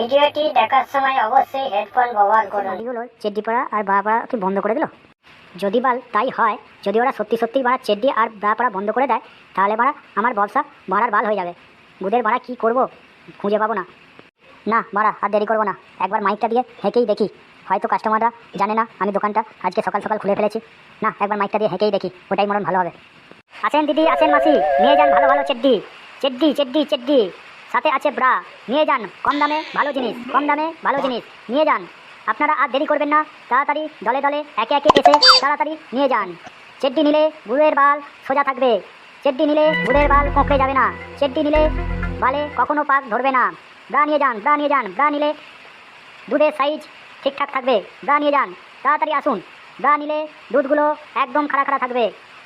ভিডিওটি দেখার সময় অবশ্যই হেডফোন ব্যবহার করুন। এগুলো চেড্ডি পরা আর ব্রা পরা কি বন্ধ করে দিল? যদি বাল তাই হয়, যদি ওরা সত্যি সত্যি বাড়া চেড্ডি আর ব্রা পরা বন্ধ করে দেয়, তাহলে বাড়া আমার ব্যবসা বাড়ার বাল হয়ে যাবে। গুদের বাড়া কী করবো খুঁজে পাবো না। না বাড়া আর দেরি করবো না, একবার মাইকটা দিয়ে হেঁকেই দেখি। হয়তো কাস্টমাররা জানে না আমি দোকানটা আজকে সকাল সকাল খুলে ফেলেছি। না, একবার মাইকটা দিয়ে হেঁকেই দেখি, ওটাই মরণ ভালো হবে। আসেন দিদি, আসেন মাসি, নিয়ে যান ভালো ভালো চেড্ডি, চেড্ডি চেড্ডি চেড্ডি, সাথে আছে ব্রা, নিয়ে যান। কম দামে ভালো জিনিস, কম দামে ভালো জিনিস নিয়ে যান। আপনারা আর দেরি করবেন না, তাড়াতাড়ি দলে দলে একে একে এসে তাড়াতাড়ি নিয়ে যান। চেড্ডি নিলে বুড়ের বাল সোজা থাকবে, চেড্ডি নিলে বুড়ের বাল কোঁকড়ে যাবে না, চেড্ডি নিলে বালে কখনো পাক ধরবে না। ব্রা নিয়ে যান, ব্রা নিয়ে যান, ব্রা নিলে দুধের সাইজ ঠিকঠাক থাকবে। ব্রা নিয়ে যান, তাড়াতাড়ি আসুন। ব্রা নিলে দুধগুলো একদম খাড়া খাড়া থাকবে।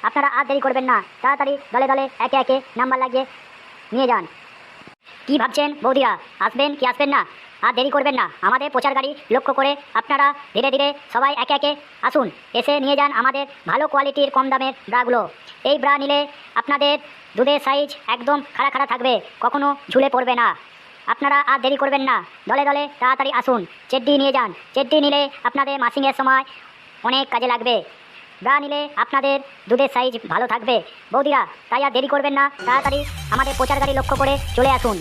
আপনারা আর দেরি করবেন না, তাড়াতাড়ি দলে দলে একে একে নাম্বার লাগিয়ে নিয়ে যান। কি ভাবছেন বৌদিরা, আসবেন কি আসবেন না? আর দেরি করবেন না, আমাদের প্রচার গাড়ি লক্ষ্য করে আপনারা ধীরে ধীরে সবাই একে একে আসুন, এসে নিয়ে যান আমাদের ভালো কোয়ালিটির কম দামের ব্রাগুলো। এই ব্রা নিলে আপনাদের দুধের সাইজ একদম খাড়া খাড়া থাকবে, কখনো ঝুলে পড়বে না। আপনারা আর দেরি করবেন না, দলে দলে তাড়াতাড়ি আসুন, চেড্ডি নিয়ে যান। চেড্ডি নিলে আপনাদের মাসিংয়ের সময় অনেক কাজে লাগবে। ব্রা নিলে আপনাদের দুধের সাইজ ভালো থাকবে বৌদিরা, তাই আর দেরি করবেন না, তাড়াতাড়ি আমাদের প্রচার গাড়ি লক্ষ্য করে চলে আসুন।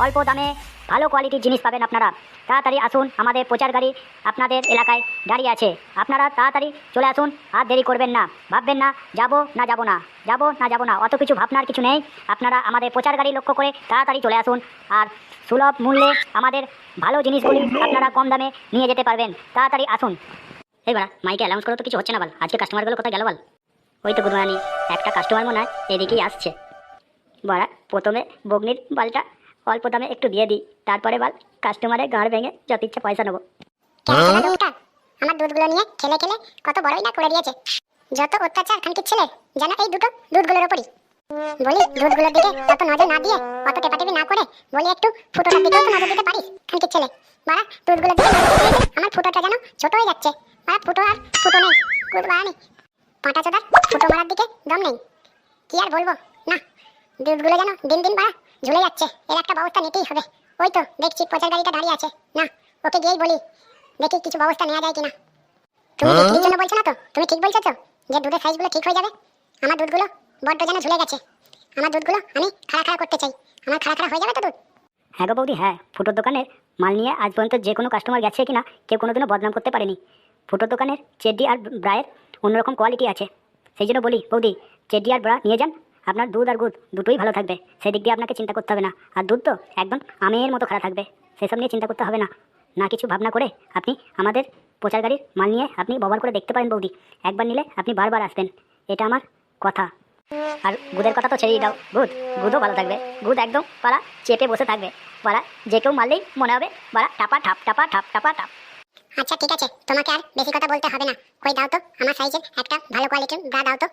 অল্প দামে ভালো কোয়ালিটির জিনিস পাবেন আপনারা। তাড়াতাড়ি আসুন, আমাদের প্রচার গাড়ি আপনাদের এলাকায় দাঁড়িয়ে আছে। আপনারা তাড়াতাড়ি চলে আসুন, আর দেরি করবেন না। ভাববেন না যাব না যাব না, যাব না যাব না, অত কিছু ভাবনার কিছু নেই। আপনারা আমাদের প্রচার গাড়ি লক্ষ্য করে তাড়াতাড়ি চলে আসুন, আর সুলভ মূল্যে আমাদের ভালো জিনিসগুলি আপনারা কম দামে নিয়ে যেতে পারবেন। তাড়াতাড়ি আসুন। এবার মাইকে অ্যানাউন্স করো তো, কিছু হচ্ছে না বল। আজকে কাস্টমারগুলো কোথায় গেল বল? ওই তো গুদমানি, একটা কাস্টমার মনে হয় এদিকেই আসছে। বড়া প্রথমে বগ্নির বালটা অল্প দামে একটু দিয়ে দিই, তারপরে বাল কাস্টমারের গাড় ভেঙে যত ইচ্ছা পয়সা নেবো। আমার দুধগুলো নিয়ে খেলে খেলে কত বড়ই না করে দিয়েছে। যত অত্যাচার খানকির ছেলে, যেন এই দুটো দুধগুলোর ওপরই। বলি দুধগুলোর দিকে অত নজর না দিয়ে, অত টেপাটেপি না করে, বলি একটু ফুটোটার দিকেও তো নজর দিতে পারিস খানকির ছেলে। বাড়া দুধগুলোর দিকে নজর দিয়ে আমার ফুটোটা যেন ছোট হয়ে যাচ্ছে। বাড়া ফুটো আর ফুটো নেই, গুড বাড়ানি পাঁটা চোদার ফুটো মারার দিকে দম নেই। কি আর বলবো, না দুধগুলো যেন দিন দিন বাড়া ঝুলে যাচ্ছে। এর একটা ব্যবস্থা নিতেই হবে। ওই তো দেখছি প্রচার গাড়িটা দাঁড়িয়ে আছে, না ওকে গিয়েই বলি, দেখি কিছু ব্যবস্থা নেওয়া যায় কিনা। তুমি বিক্রির জন্য বলছো না তো? তুমি ঠিক বলছো তো যে দুধের সাইজগুলো ঠিক হয়ে যাবে? আমার দুধগুলো বড্ড যেন ঝুলে গেছে। আমার দুধগুলো আমি খাড়া খাড়া করতে চাই, আমার খাড়া খাড়া হয়ে যাবে তো দুধ? হ্যাঁ গো বৌদি, হ্যাঁ, ফুটোর দোকানের মাল নিয়ে আজ পর্যন্ত যে কোনো কাস্টমার গেছে কিনা কেউ কোনোদিনও বদনাম করতে পারেনি। ফুটোর দোকানের চেড্ডি আর ব্রায়ের অন্যরকম কোয়ালিটি আছে। সেই জন্য বলি বৌদি, চেড্ডি আর ব্রা নিয়ে যান, আপনার দুধ আর গুড় দুটোই ভালো থাকবে। সেই দিক দিয়ে আপনাকে চিন্তা করতে হবে না। আর দুধ তো একদম আমের মতো খারাপ থাকবে, সেসব নিয়ে চিন্তা করতে হবে না। না কিছু ভাবনা করে আপনি আমাদের প্রচার গাড়ির মাল নিয়ে আপনি ব্যবহার করে দেখতে পারেন বৌদি। একবার নিলে আপনি বারবার আসবেন, এটা আমার কথা। আর গুদের কথা তো ছেড়েই দাও, গুদও ভালো থাকবে। গুদ একদম পাড়া চেপে বসে থাকবে, পাড়া যে কেউ মারলেই মনে হবে পাড়া টাপা ঠাপ টাপা ঠাপ টাপা টাপ। আচ্ছা ঠিক আছে, তোমাকে আর বেশি কথা বলতে হবে না। কই দাও তো আমার সাইজের একটা ভালো কোয়ালিটির ব্রা দাও তো।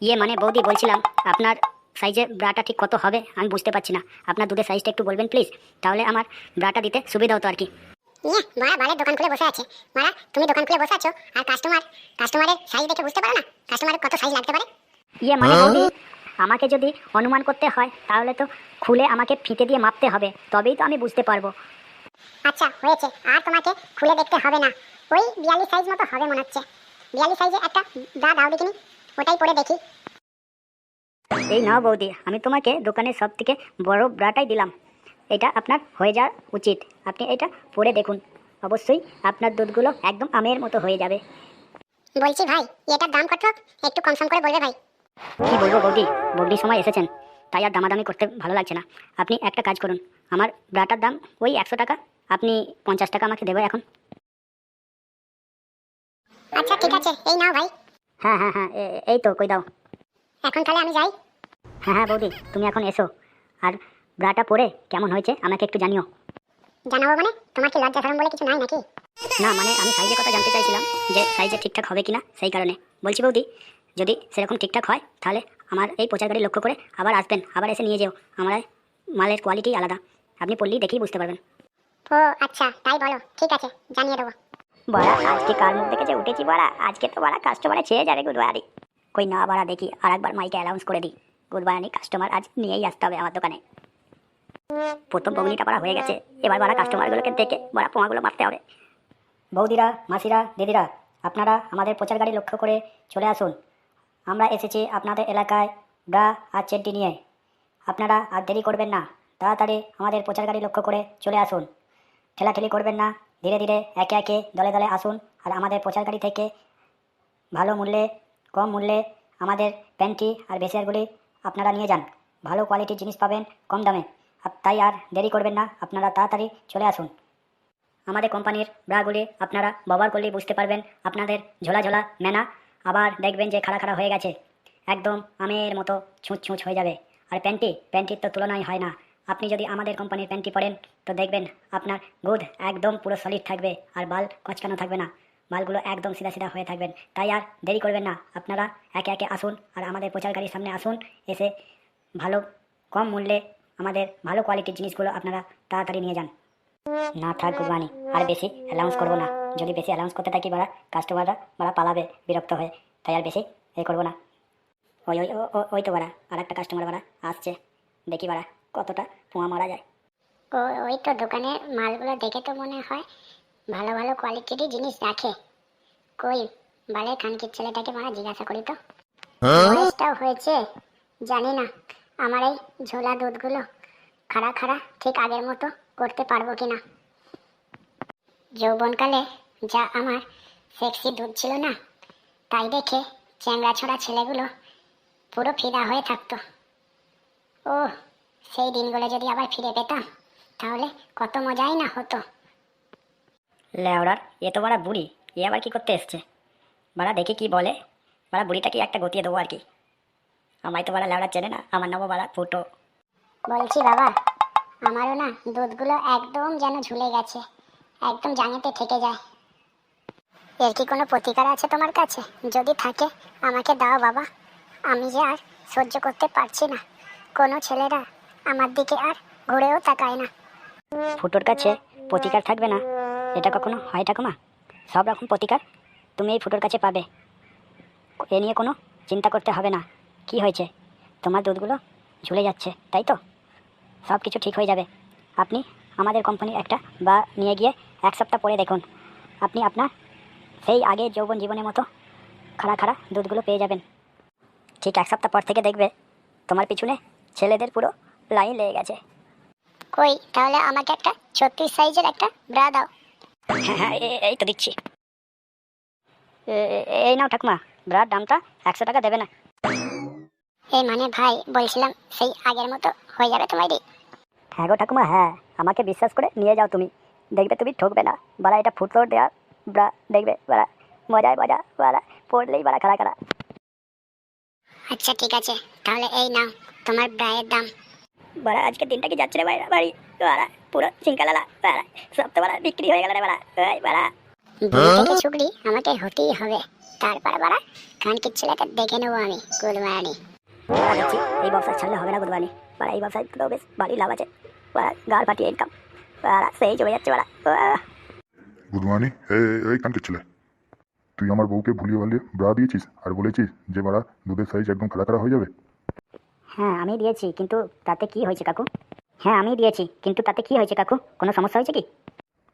ইয়ে মানে বৌদি বলছিলাম, আপনার সাইজের ব্রাটা ঠিক কত হবে আমি বুঝতে পারছি না। আপনার দুধের সাইজটা একটু বলবেন প্লিজ, তাহলে আমার ব্রাটা দিতে সুবিধা হতো আর কি। ইয়ে মারা বালের দোকান খুলে বসে আছে। মারা তুমি দোকান খুলে বসে আছো আর কাস্টমারের সাইজ দেখে বুঝতে পারো না কাস্টমারের কত সাইজ লাগতে পারে? ইয়ে মানে বৌদি, আমাকে যদি অনুমান করতে হয় তাহলে তো খুলে আমাকে ফিতে দিয়ে মাপতে হবে, তবেই তো আমি বুঝতে পারবো। আচ্ছা হয়েছে, আর তোমাকে খুলে দেখতে হবে না। ওই 42 সাইজ মতো হবে মনে হচ্ছে। 42 সাইজে একটা ব্রা দাও দেখিনি, ওটাই পরে দেখি। এই নাও বৌদি, আমি তোমাকে দোকানের সব থেকে বড় ব্রাটাই দিলাম। এটা আপনার হয়ে যাওয়া উচিত, আপনি এটা পরে দেখুন। অবশ্যই আপনার দুধগুলো একদম আমের মতো হয়ে যাবে। বলছি ভাই, এটার দাম কত? একটু কম সম করে বলবে ভাই। কি বলবো বৌদি, বৌদির সময় এসেছেন, তাই আর দামাদামি করতে ভালো লাগছে না। আপনি একটা কাজ করুন, আমার ব্রাটার দাম ওই 100 টাকা, আপনি 50 টাকা আমাকে দেবেন এখন। আচ্ছা ঠিক আছে, এই নাও ভাই। হ্যাঁ হ্যাঁ হ্যাঁ, এই তো, কই দাও। এখন তাহলে আমি যাই। হ্যাঁ হ্যাঁ বৌদি, তুমি এখন এসো। আর ব্রাটা পরে কেমন হয়েছে আমাকে একটু জানিও। জানাবো মানে? তোমার কি লজ্জা শরম বলে কিছু নাই নাকি? না মানে আমি সাইজের কথা জানতে চাইছিলাম, যে সাইজে ঠিকঠাক হবে কিনা, সেই কারণে বলছি বৌদি। যদি সেরকম ঠিকঠাক হয় তাহলে আমার এই প্রচার গাড়ি লক্ষ্য করে আবার আসবেন, আবার এসে নিয়ে যেও। আমার মালের কোয়ালিটি আলাদা, আপনি পড়লেই দেখেই বুঝতে পারবেন। ও আচ্ছা তাই বলো, ঠিক আছে জানিয়ে দেবো। বড়া আজকে কার মুখ দেখে যে উঠেছি বড়া, আজকে তো বড়া কাস্টমারে ছেয়ে যাবে গুডবাড়ি। কই না বড়া, দেখি আর একবার মাইকে অ্যানাউন্স করে দিই, গুডবাড়ি কাস্টমার আজ নিয়েই আসতে হবে আমার দোকানে। প্রথম বগনিটা পাড়া হয়ে গেছে, এবার বাড়া কাস্টমারগুলোকে দেখে বাড়া পোঙাগুলো মারতে হবে। বৌদিরা, মাসিরা, দিদিরা, আপনারা আমাদের প্রচার গাড়ি লক্ষ্য করে চলে আসুন। আমরা এসেছি আপনাদের এলাকায় ব্রা আর চেড্ডি নিয়ে। আপনারা আর দেরি করবেন না, তাড়াতাড়ি আমাদের প্রচার গাড়ি লক্ষ্য করে চলে আসুন। ঠেলাঠেলি করবেন না, ধীরে ধীরে একে একে দলে দলে আসুন আর আমাদের প্রচার গাড়ি থেকে ভালো মূল্যে, কম মূল্যে আমাদের প্যান্টি আর বেসিয়ারগুলি আপনারা নিয়ে যান। ভালো কোয়ালিটির জিনিস পাবেন কম দামে। তাই আর দেরি করবেন না, আপনারা তাড়াতাড়ি চলে আসুন। আমাদের কোম্পানির ব্রাগুলি আপনারা ব্যবহার করলেই বুঝতে পারবেন আপনাদের ঝোলা ঝোলা মেনা, আবার দেখবেন যে খাড়া খাড়া হয়ে গেছে, একদম আমের মতো ছুঁচ ছুঁচ হয়ে যাবে। আর প্যান্টির তো তুলনাই হয় না। আপনি যদি আমাদের কোম্পানির প্যান্টি পরেন তো দেখবেন আপনার গুদ একদম পুরো সলিড থাকবে আর বাল কচকানো থাকবে না, বালগুলো একদম সিধা সিধা হয়ে থাকবেন। তাই আর দেরি করবেন না, আপনারা একে একে আসুন আর আমাদের প্রচার গাড়ির সামনে আসুন। এসে ভালো কম মূল্যে আমাদের ভালো কোয়ালিটির জিনিসগুলো আপনারা তাড়াতাড়ি নিয়ে যান। না থাক গুরবানি, আর বেশি অ্যালাউন্স করবো না। যদি বেশি অ্যালাউন্স করতে থাকি বাড়া কাস্টমাররা পালাবে বিরক্ত হয়ে, তাই আর বেশি করবো না। ওই ওই ওই তো বাড়া আর একটা কাস্টমার বাড়া আসছে, দেখি বাড়া কতটা পোঙা মারা যায়। ওই তো দোকানের মালগুলো দেখে তো মনে হয় ভালো ভালো কোয়ালিটিরই জিনিস রাখে। কই বালে খানকির ছেলেটাকে মারা জিজ্ঞাসা করি তো। বয়সটাও হয়েছে জানি না, আমার এই ঝোলা দুধগুলো খাড়া খাড়া ঠিক আগের মতো করতে পারবো কিনা। যৌবনকালে যা আমার সেক্সি দুধ ছিল না, তাই দেখে চ্যাংড়া ছড়া ছেলেগুলো পুরো ফিদা হয়ে থাকতো। ও সেই দিনগুলো যদি আবার ফিরে পেতাম তাহলে কত মজাই না হতো। লেওড়ার এ তো বাড়া বুড়ি, এ আবার কি করতে এসছে বাড়া, দেখি কি বলে। বাড়া বুড়িটাকে একটা গতিয়ে দেবো আর কি। আমায় তো বাড়া লেওড়া চেনে না, আমার নামও বাড়া ফুটো। বলছি বাবা, আমারও না দুধগুলো একদম যেন ঝুলে গেছে, একদম জাঙেতে ঠেকে যায়। এর কি কোনো প্রতিকার আছে তোমার কাছে? যদি থাকে আমাকে দাও বাবা, আমি যে আর সহ্য করতে পারছি না। কোনো ছেলেরা আমার দিকে আর ঘুরেও তাকায় না। ফুটোর কাছে প্রতিকার থাকবে না এটা কখনো হয় ঠাকুমা? সব রকম প্রতিকার তুমি এই ফুটোর কাছে পাবে, এ নিয়ে কোনো চিন্তা করতে হবে না। কি হয়েছে? তোমার দুধগুলো ঝুলে যাচ্ছে তাই তো, সব কিছু ঠিক হয়ে যাবে। আপনি আমাদের কোম্পানির একটা বা নিয়ে গিয়ে 1 সপ্তাহ পরে দেখুন, আপনি আপনার সেই আগে যৌবন জীবনের মতো খাড়া খাড়া দুধগুলো পেয়ে যাবেন। ঠিক 1 সপ্তাহ পর থেকে দেখবে তোমার পিছনে ছেলেদের পুরো লাইন লেগে গেছে। কই তাহলে আমাকে একটা 36 সাইজের একটা ব্রা দাও। হ্যাঁ হ্যাঁ এই তো দিচ্ছি। এই নাও ঠাকুমা, ব্রার দামটা 100 টাকা দেবে না। এই মানে ভাই বলছিলাম সেই আগের মতো হয়ে যাবে তোমার দিক? হ্যাঁ গো ঠাকুমা হ্যাঁ, আমাকে বিশ্বাস করে নিয়ে যাও তুমি, দেখবে তুমি ঠকবে না। বাড়া এটা ফুটো দেওয়া ব্রা, দেখবে বাড়া মজায় মজা, বাড়া পড়লেই বাড়া খাড়া খাড়া। আচ্ছা ঠিক আছে, তাহলে এই নাও তোমার ব্রায়ের দাম। বাড়া আজকে দিনটা কি যাচ্ছে রে বাড়া, বাড়ি বাড়া পুরো চিঙ্কালালা বাড়া, সব তো বাড়া বিক্রি হয়ে গেল রে বাড়া। এই বাড়া বুড়ি থেকে ছুকরি আমাকে হতেই হবে, তারপর বাড়া খানকির ছেলেটা দেখে নেবো আমি। গুলমানি বাড়া যাচ্ছি, এই ব্যবসা ছাড়লে হবে না গুদবানি। বাড়া এই ব্যবসায় তো বেশ ভালোই লাভ আছে, বাড়া গাড় ফাটিয়ে ইনকাম, বাড়া সেই জমে যাচ্ছে বাড়া। Good morning. এই কানকে ছেলে, তুই আমার বউকে ভুলিয়ে ভালিয়ে ব্রা দিয়েছিস আর বলেছিস যে বাড়া দুধের সাইজ একদম খাড়া খাড়া হয়ে যাবে। হ্যাঁ আমি দিয়েছি, কিন্তু তাতে কি হয়েছে কাকু? হ্যাঁ আমি দিয়েছি, কিন্তু তাতে কি হয়েছে কাকু? কোনো সমস্যা হয়েছে কি?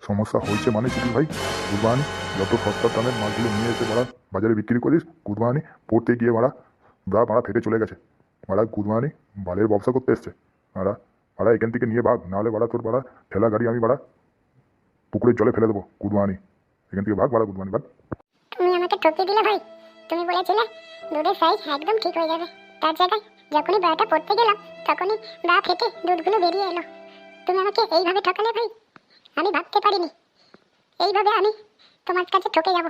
সমস্যা হয়েছে মানে কি ভাই? গুড মর্নিং, যত সস্তার দামের মালগুলো নিয়ে এসে বাড়া বাজারে বিক্রি করিস, গুড মর্নিং পড়তে গিয়ে বাড়া ব্রা বাড়া ফেটে চলে গেছে। বাড়া গুড মর্নিং বালের ব্যবসা করতে এসছে। বাড়া বাড়া এখান থেকে নিয়ে ভাগ, নাহলে বাড়া তোর বাড়া ঠেলা গাড়ি আমি বাড়া পুকুরের জলে ফেলে দেবো। গুড মর্নিং, এখান থেকে ভাগ বাড়া, গুড মর্নিং ভাগ। তুমি আমাকে ঠকিয়ে দিলে ভাই। তুমি বলেছিলে দুধের সাইজ একদম ঠিক হয়ে যাবে, তার জায়গায় যখনই ব্রাটা পড়তে গেলাম তখনই ব্রা ফেটে দুধগুলো বেরিয়ে এলো। তুমি আমাকে এইভাবে ঠকালে ভাই, আমি ভাবতে পারিনি এইভাবে আমি তোমার কাছে ঠকে যাব।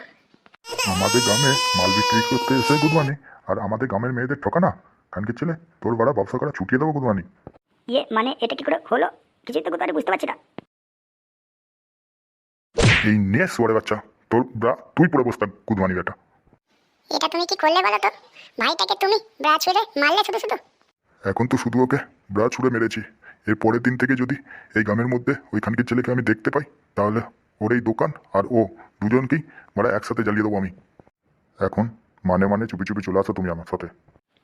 আমাদের গ্রামে মাল বিক্রি করতে এসে গুড মর্নিং, আর আমাদের গ্রামের মেয়েদের ঠকানা? কানকে ছেলে, তোর বাড়া ব্যবসা করা ছুটিয়ে দেবো গুড মর্নিং। মানে এটা কি করে হলো? কিছুই তো কোথাও বুঝতে পারছি না। এই নিয়ে সোয়ারে বাচ্চা, তোর ব্রা তুই পরে বসতা গুড মর্নিং এটা। এটা তুমি কি করলে বলো তো? ভাইটাকে তুমি ব্রা ছুঁড়ে মারলে শুধু শুধু। এখন তো শুধু ওকে ব্রা ছুঁড়ে মেরেছি, এর পরের দিন থেকে যদি এই গ্রামের মধ্যে ওই খানকির ছেলেকে আমি দেখতে পাই তাহলে ওর এই দোকান আর ও দুজনকেই বাড়া একসাথে জ্বালিয়ে দেবো আমি। এখন মানে চুপি চুপি চলে আসো তুমি আমার সাথে।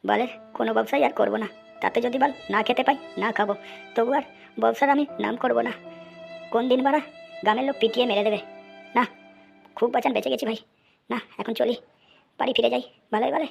বলে কোনো ব্যবসাই আর করবো না, তাতে যদি বাল না খেতে পাই না খাবো, তবু আর ব্যবসার আমি নাম করবো না। কোন দিন বাড়া গ্রামের লোক পিটিয়ে মেরে দেবে। না, খুব বাঁচান বেঁচে গেছি ভাই। না, এখন চলি, বাড়ি ফিরে যাই ভালোই ভালো।